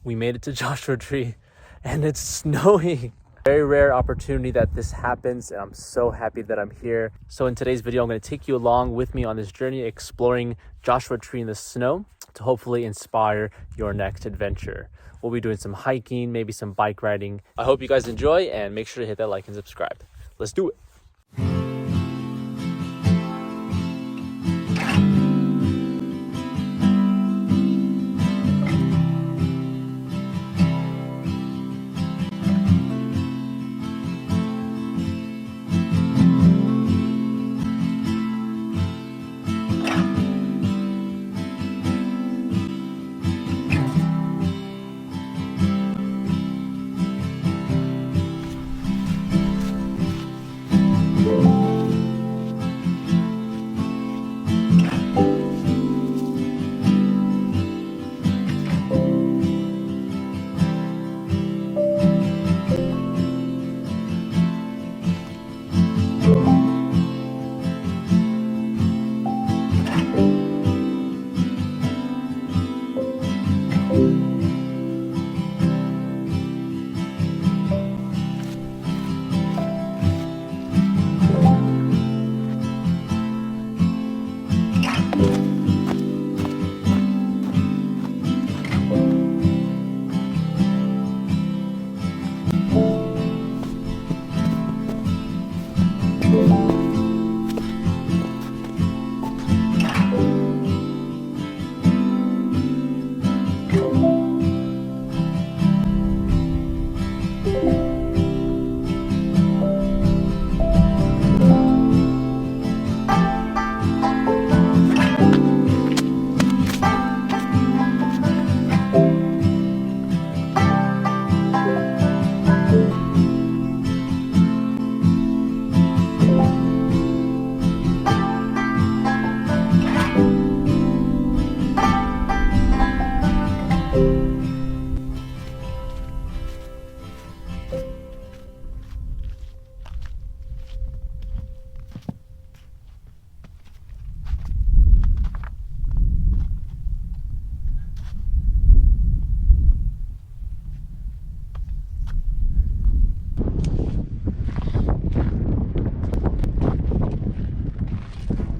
We made it to Joshua Tree and it's snowing. Very rare opportunity that this happens, and I'm so happy that I'm here. So in today's video, I'm going to take you along with me on this journey exploring Joshua Tree in the snow to hopefully inspire your next adventure. We'll be doing some hiking, maybe some bike riding. I hope you guys enjoy, and make sure to hit that like and subscribe. Let's do it.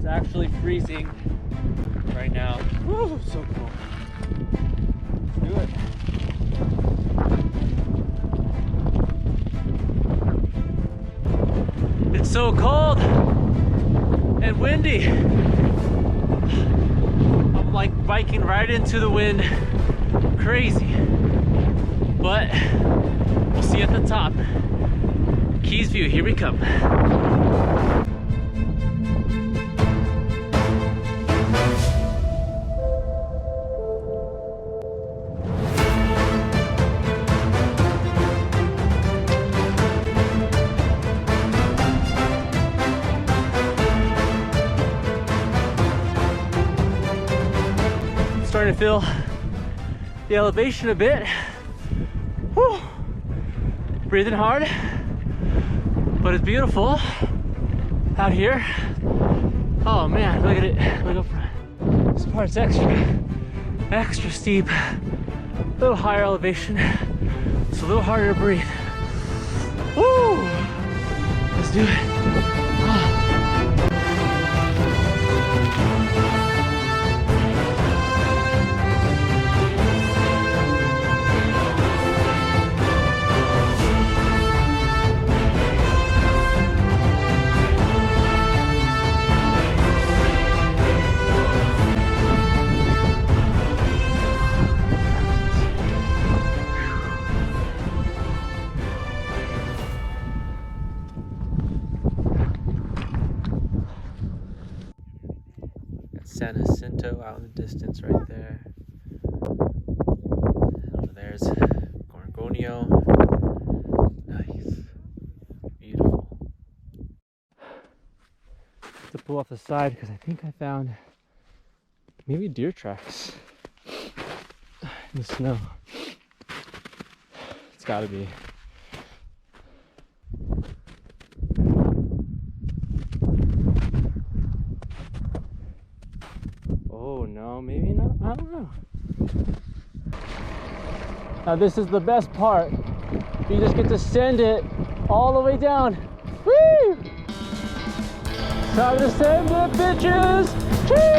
Actually freezing right now. Woo, so cool. Let's do it. It's so cold and windy. I'm like biking right into the wind. Crazy. But we'll see at the top. Keys View, here we come. Starting to feel the elevation a bit. Whew. Breathing hard, but it's beautiful out here. Oh man, look at it. Look up front. This part's extra steep. A little higher elevation. It's a little harder to breathe. Woo! Let's do it. Oh. San Jacinto out in the distance right there. And over there's Gorgonio. Nice. Beautiful. To pull off the side because I think I found maybe deer tracks in the snow. It's gotta be. Oh no, maybe not. I don't know. Now this is the best part. You just get to send it all the way down. Woo! Time to send it, bitches! Woo!